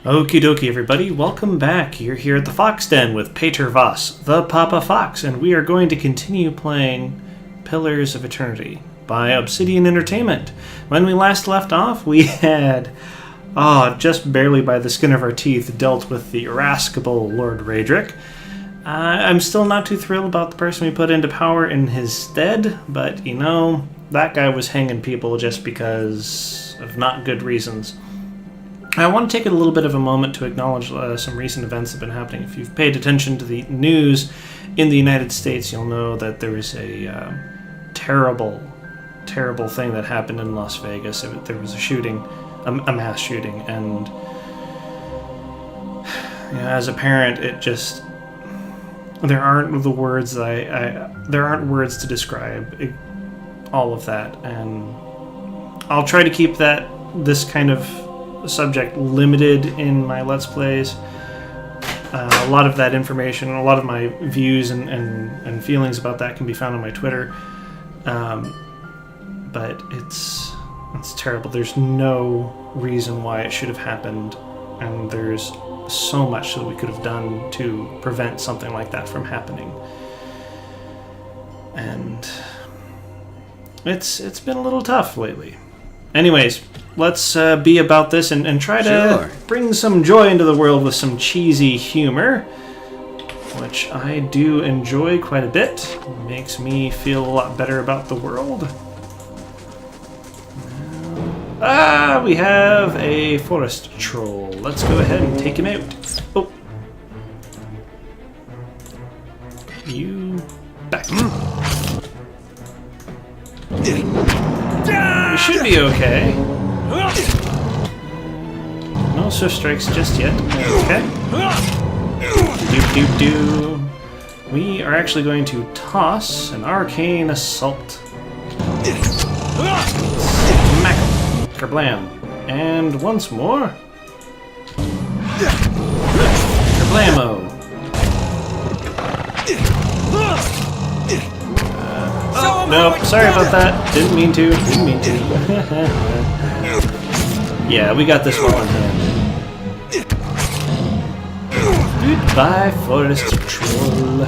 Okie dokie, everybody. Welcome back. You're here at the Fox Den with Pater Voss, the Papa Fox, and we are going to continue playing Pillars of Eternity by Obsidian Entertainment. When we last left off, we had, just barely by the skin of our teeth, dealt with the irascible Lord Raedric. I'm still not too thrilled about the person we put into power in his stead, but, you know, that guy was hanging people just because of not good reasons. I want to take a little bit of a moment to acknowledge some recent events that have been happening. If you've paid attention to the news in the United States, you'll know that there was a terrible thing that happened in Las Vegas. There was a shooting, a mass shooting, and as a parent, it just... There aren't the words that there aren't words to describe all of that, and I'll try to keep this kind of subject limited in my Let's Plays. A lot of that information, a lot of my views and feelings about that can be found on my Twitter. But it's terrible. There's no reason why it should have happened, and there's so much that we could have done to prevent something like that from happening. And it's been a little tough lately. Anyways, let's be about this and try to bring some joy into the world with some cheesy humor, which I do enjoy quite a bit. It makes me feel a lot better about the world. We have a forest troll. Let's go ahead and take him out. Oh. You back. We should be okay. No swift strikes just yet. Okay. Doop. We are actually going to toss an arcane assault. Smack. Kerblam. And once more. Kerblamo. Nope, sorry about that. Didn't mean to. Yeah, we got this well in hand. Goodbye, forest troll.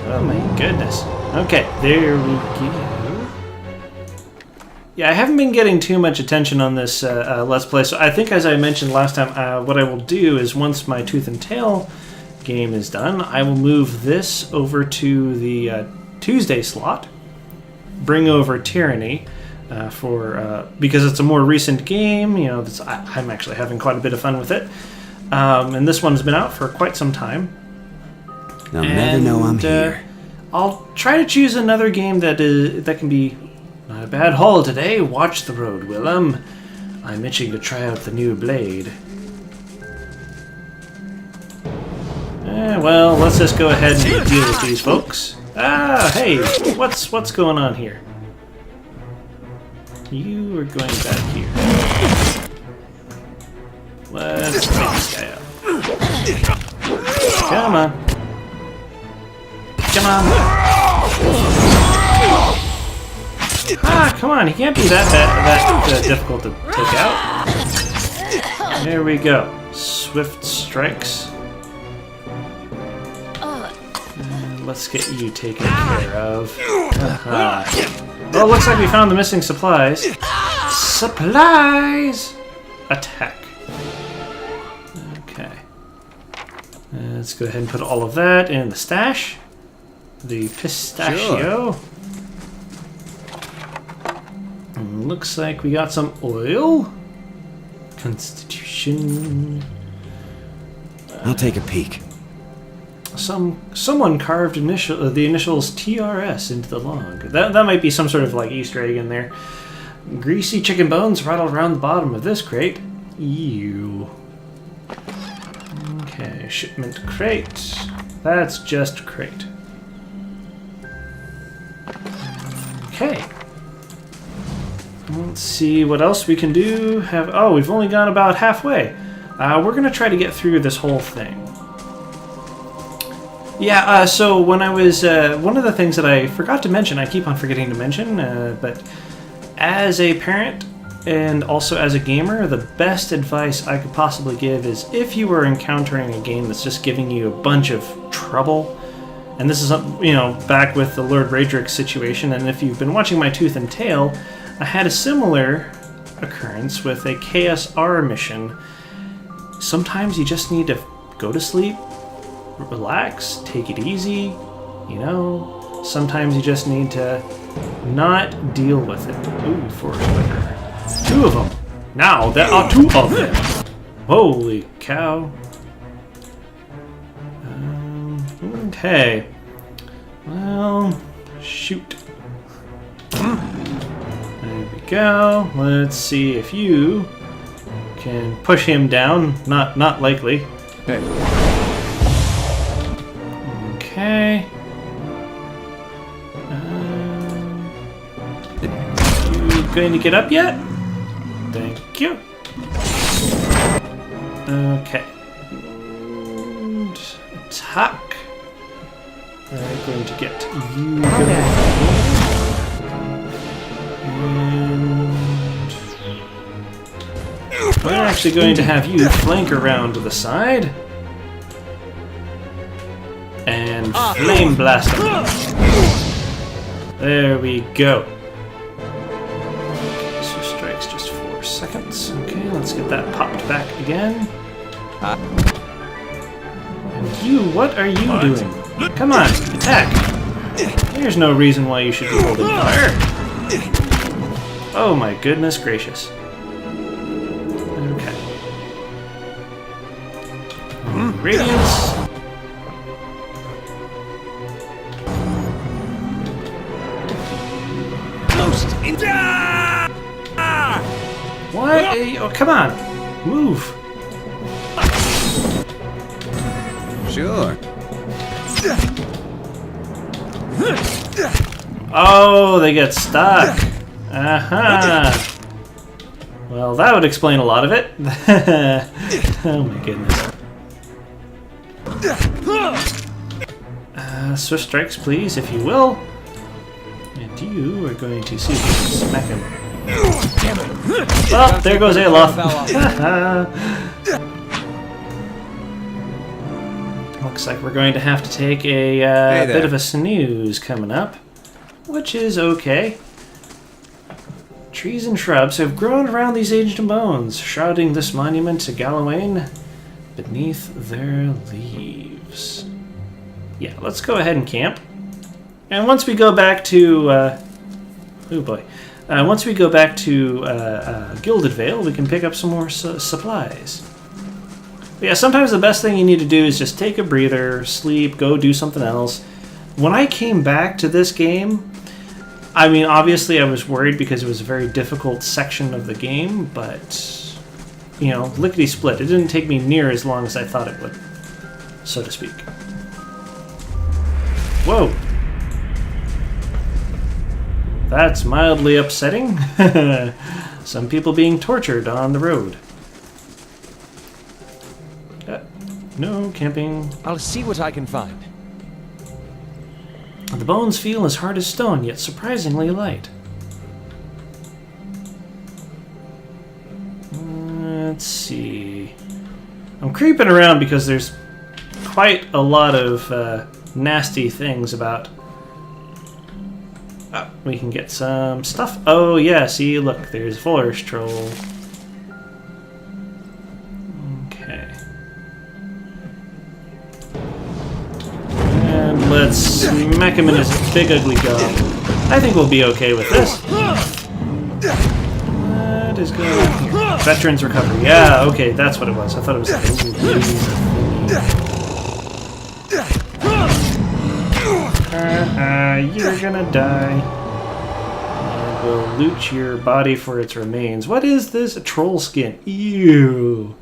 Oh my goodness. Okay, there we go. Yeah, I haven't been getting too much attention on this Let's Play, so I think, as I mentioned last time, what I will do is once my Tooth and Tail game is done, I will move this over to the Tuesday slot, bring over Tyranny because it's a more recent game. You know, I'm actually having quite a bit of fun with it, and this one's been out for quite some time. They'll never know I'm here. I'll try to choose another game that can be not a bad haul today. Watch the road, Willem. I'm itching to try out the new blade. Well, let's just go ahead and deal with these folks. Hey, what's going on here? You are going back here. Let's take this guy out. Come on. Come on, he can't be that difficult to take out. There we go. Swift strikes. Let's get you taken care of. Well, looks like we found the missing supplies. Supplies! Attack. Okay. Let's go ahead and put all of that in the stash. The pistachio. Sure. Looks like we got some oil. Constitution. I'll take a peek. Someone carved the initials TRS into the log. That might be some sort of like Easter egg in there. Greasy chicken bones rattled around the bottom of this crate. Ew. Okay, shipment crate. That's just crate. Okay. Let's see what else we can do. We've only gone about halfway. We're gonna try to get through this whole thing. Yeah, so when I was, one of the things that I forgot to mention, I keep on forgetting to mention, but as a parent, And also, as a gamer, the best advice I could possibly give is if you are encountering a game that's just giving you a bunch of trouble, and this is, back with the Lord Raedric situation, and if you've been watching my Tooth and Tail, I had a similar occurrence with a KSR mission. Sometimes you just need to go to sleep, relax, take it easy, Sometimes you just need to not deal with it. Ooh, forest flicker. 2 of them. Now there are 2 of them. Holy cow. Okay. Well, shoot. There we go. Let's see if you can push him down. Not likely. Hey. Okay. You going to get up yet? Thank you. Okay. And attack. I'm going to get you going. And we're actually going to have you flank around to the side. And flame blast him. There we go. Okay, so strikes just 4 seconds. Okay, let's get that popped back again. And you, what are you doing? Come on, attack! There's no reason why you should be holding fire. Oh my goodness gracious. Okay. Radiance. What? Oh, come on! Move! Sure. Oh, they get stuck. Aha! Well, that would explain a lot of it. Oh my goodness. Swift strikes, please, if you will. And you are going to see if you can smack him. Well, there goes Aloth. Looks like we're going to have to take a bit of a snooze coming up, which is okay. Trees and shrubs have grown around these ancient bones, shrouding this monument to Galawain beneath their leaves. Yeah, let's go ahead and camp. And once we go back to... once we go back to Gilded Vale, we can pick up some more supplies. But yeah, sometimes the best thing you need to do is just take a breather, sleep, go do something else. When I came back to this game, I mean, obviously I was worried because it was a very difficult section of the game, but, lickety-split. It didn't take me near as long as I thought it would, so to speak. Whoa! That's mildly upsetting. Some people being tortured on the road. No camping. I'll see what I can find. The bones feel as hard as stone, yet surprisingly light. Let's see. I'm creeping around because there's quite a lot of nasty things about... we can get some stuff. Oh yeah, see, look, there's a forest troll. Okay. And let's smack him in his big ugly gob. I think we'll be okay with this. What is going on here? Veterans recovery. Yeah, okay, that's what it was. I thought it was like you're gonna die. And we'll loot your body for its remains. What is this? A troll skin. Ew.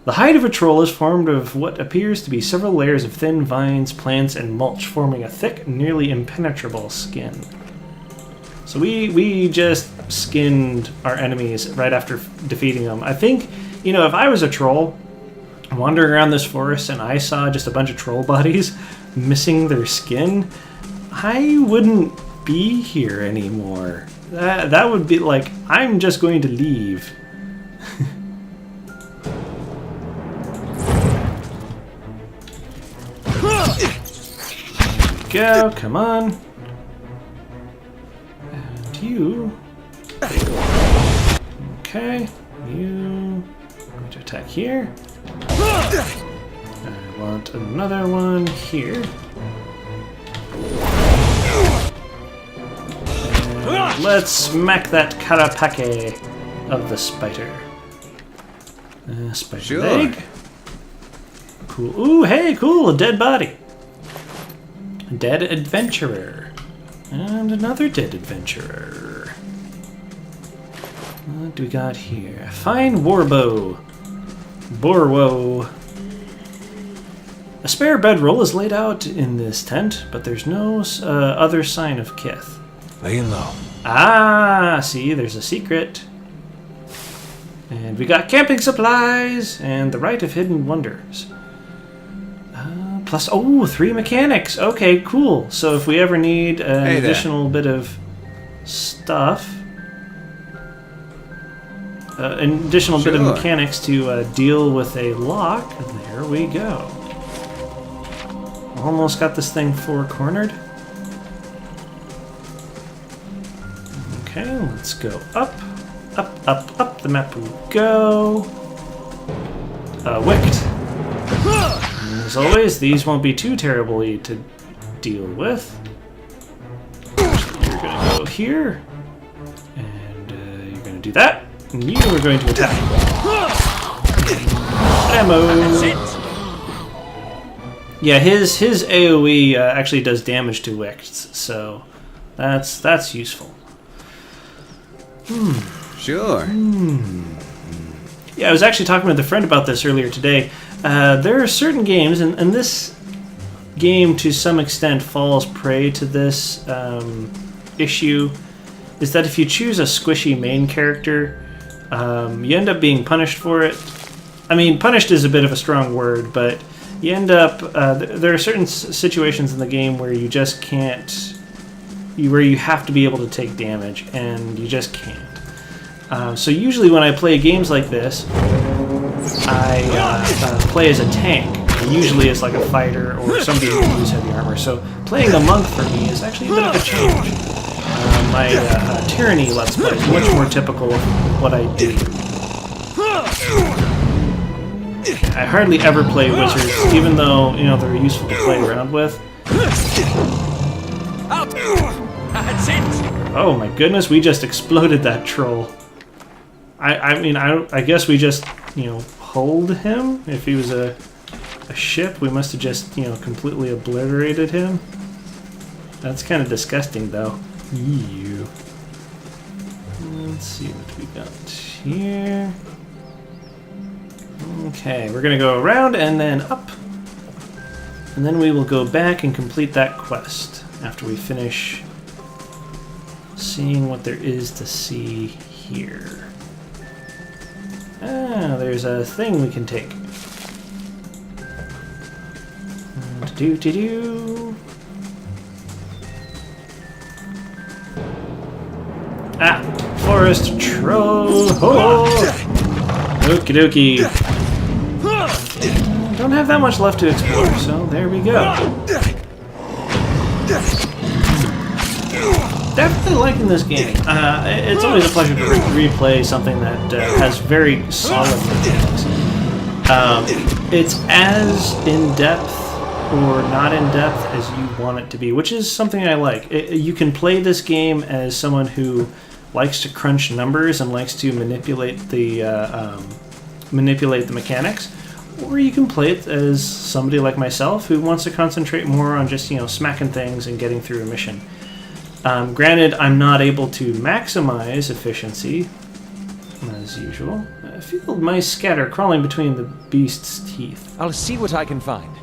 The hide of a troll is formed of what appears to be several layers of thin vines, plants, and mulch, forming a thick, nearly impenetrable skin. So we just skinned our enemies right after defeating them. I think, if I was a troll wandering around this forest and I saw just a bunch of troll bodies missing their skin, I wouldn't be here anymore. That would be like, I'm just going to leave. Go, come on. And you. Okay, you going to attack here. I want another one here. And let's smack that Karapake of the spider. Spider Sure. leg. Cool. Ooh, hey, cool, a dead body. A dead adventurer. And another dead adventurer. What do we got here? Fine warbow. Borwo. A spare bedroll is laid out in this tent, but there's no other sign of kith. Laying low. Ah, see, there's a secret. And we got camping supplies and the Rite of Hidden Wonders. Plus, 3 mechanics. Okay, cool. So if we ever need an additional bit of stuff, an additional bit of mechanics to deal with a lock, there we go. Almost got this thing four-cornered. Okay, let's go up, up, up, up the map we go. Wicked. And as always, these won't be too terribly to deal with. You're gonna go here, and you're gonna do that, and you are going to attack. Ammo. Yeah, his AoE actually does damage to Wicks, so that's useful. Sure. Yeah, I was actually talking with a friend about this earlier today. There are certain games, and this game to some extent falls prey to this issue, is that if you choose a squishy main character, you end up being punished for it. I mean, punished is a bit of a strong word, but you end up... there are certain situations in the game where you just can't... where you have to be able to take damage, and you just can't. So usually when I play games like this, I play as a tank. Usually as like a fighter or somebody who can use heavy armor. So playing a monk for me is actually a bit of a change. My Tyranny Let's Play is much more typical of what I do. I hardly ever play wizards, even though, you know, they're useful to play around with. Oh my goodness, we just exploded that troll. I guess we just, you know, hold him. If he was a ship, we must have just, you know, completely obliterated him. That's kind of disgusting, though. Ew. Let's see what we got here. Okay, we're gonna go around and then up. And then we will go back and complete that quest after we finish seeing what there is to see here. Ah, there's a thing we can take. Do-do-do. Ah, forest troll. Okie dokie. Don't have that much left to explore, so there we go. Definitely liking this game. It's always a pleasure to replay something that has very solid mechanics. It's as in-depth or not in-depth as you want it to be, which is something I like. You can play this game as someone who likes to crunch numbers and likes to manipulate the mechanics, or you can play it as somebody like myself who wants to concentrate more on just, you know, smacking things and getting through a mission. Granted, I'm not able to maximize efficiency, as usual. Field mice scatter, crawling between the beast's teeth. I'll see what I can find.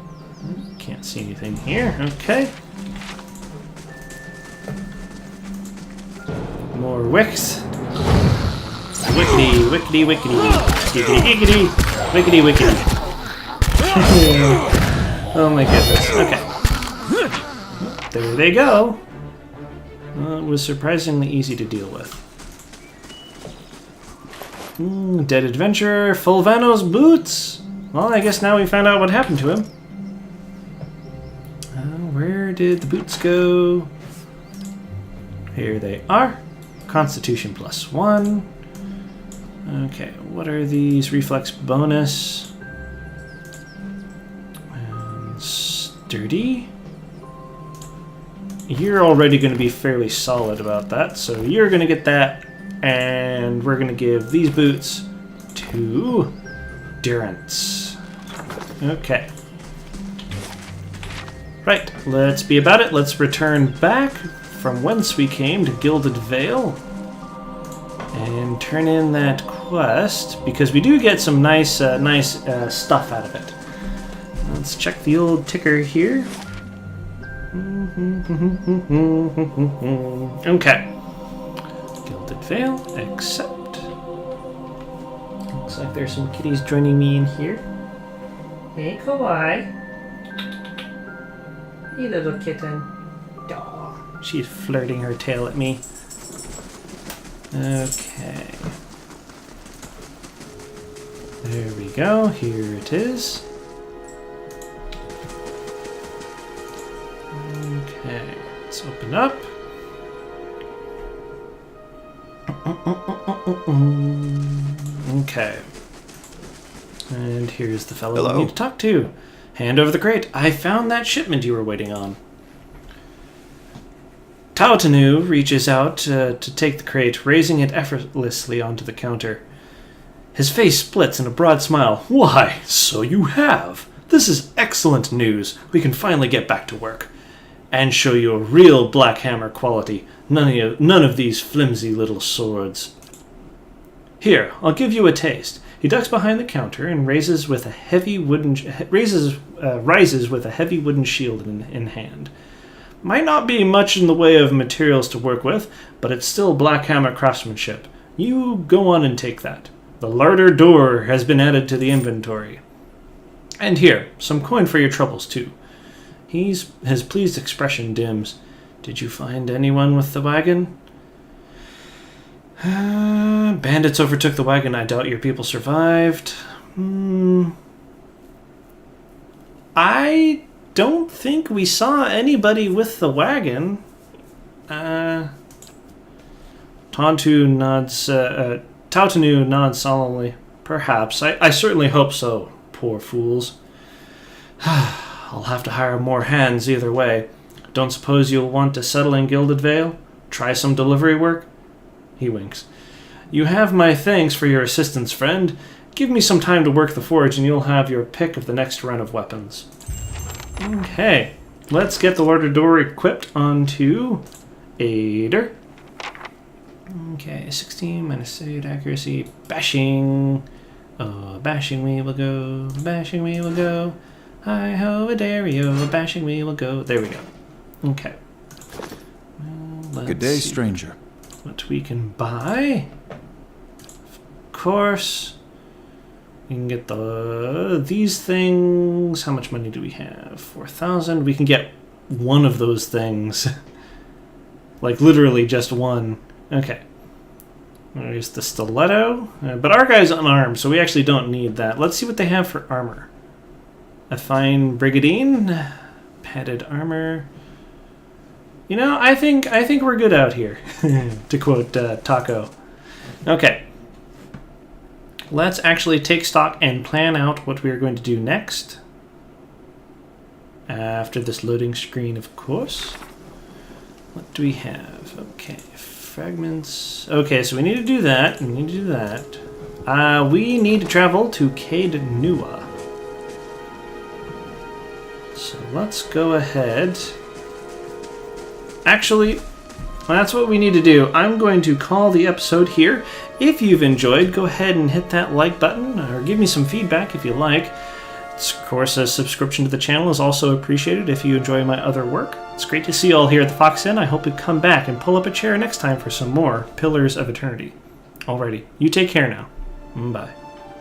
Can't see anything here. Okay. More wicks. Wickety, wickety, wickety. Giggity, giggity. Wickety, wickety. Oh my goodness. Okay. There they go. It was surprisingly easy to deal with. Dead adventurer, Fulvano's boots! Well, I guess now we found out what happened to him. Where did the boots go? Here they are. Constitution +1. Okay, what are these? Reflex bonus. And sturdy. You're already going to be fairly solid about that, so you're going to get that. And we're going to give these boots to Durance. Okay. Right, let's be about it. Let's return back from whence we came to Gilded Vale and turn in that quest, because we do get some nice stuff out of it. Let's check the old ticker here. Okay. Gilded Vale, accept. Looks like there's some kitties joining me in here. Hey, Kawaii. You little kitten. Aw, she's flirting her tail at me. Okay. There we go. Here it is. Okay. Let's open up. Okay. And here's the fellow we need to talk to. Hand over the crate. I found that shipment you were waiting on. Taotanu reaches out to take the crate, raising it effortlessly onto the counter. His face splits in a broad smile. Why, so you have. This is excellent news. We can finally get back to work. And show you a real Black Hammer quality. None of these flimsy little swords. Here, I'll give you a taste. He ducks behind the counter and rises with a heavy wooden shield in hand. Might not be much in the way of materials to work with, but it's still Black Hammer craftsmanship. You go on and take that. The larder door has been added to the inventory. And here, some coin for your troubles too. His pleased expression dims. Did you find anyone with the wagon? Bandits overtook the wagon. I doubt your people survived. I don't think we saw anybody with the wagon. Taotanu nods solemnly. Perhaps. I certainly hope so. Poor fools. I'll have to hire more hands either way. Don't suppose you'll want to settle in Gilded Vale? Try some delivery work? He winks. You have my thanks for your assistance, friend. Give me some time to work the forge and you'll have your pick of the next run of weapons. Okay, let's get the larder door equipped onto Ader. Okay, 16 minus 8 accuracy. Bashing. Oh, bashing we will go. Bashing we will go. Hi-ho, Adario. Bashing we will go. There we go. Okay. Well, Good day, stranger. What we can buy. Of course. We can get these things. How much money do we have? 4,000. We can get one of those things. Like literally just one. Okay. There's the stiletto. But our guy's unarmed, so we actually don't need that. Let's see what they have for armor. A fine brigadine. Padded armor. You know, I think we're good out here, to quote Taco. Okay. Let's actually take stock and plan out what we are going to do next. After this loading screen, of course. What do we have? Okay, fragments. Okay, so we need to do that. We need to do that. We need to travel to Cade Nua. So let's go ahead. Actually, that's what we need to do. I'm going to call the episode here. If you've enjoyed, go ahead and hit that like button, or give me some feedback if you like. Of course, a subscription to the channel is also appreciated if you enjoy my other work. It's great to see you all here at the Fox Inn. I hope you come back and pull up a chair next time for some more Pillars of Eternity. Alrighty, you take care now. Bye.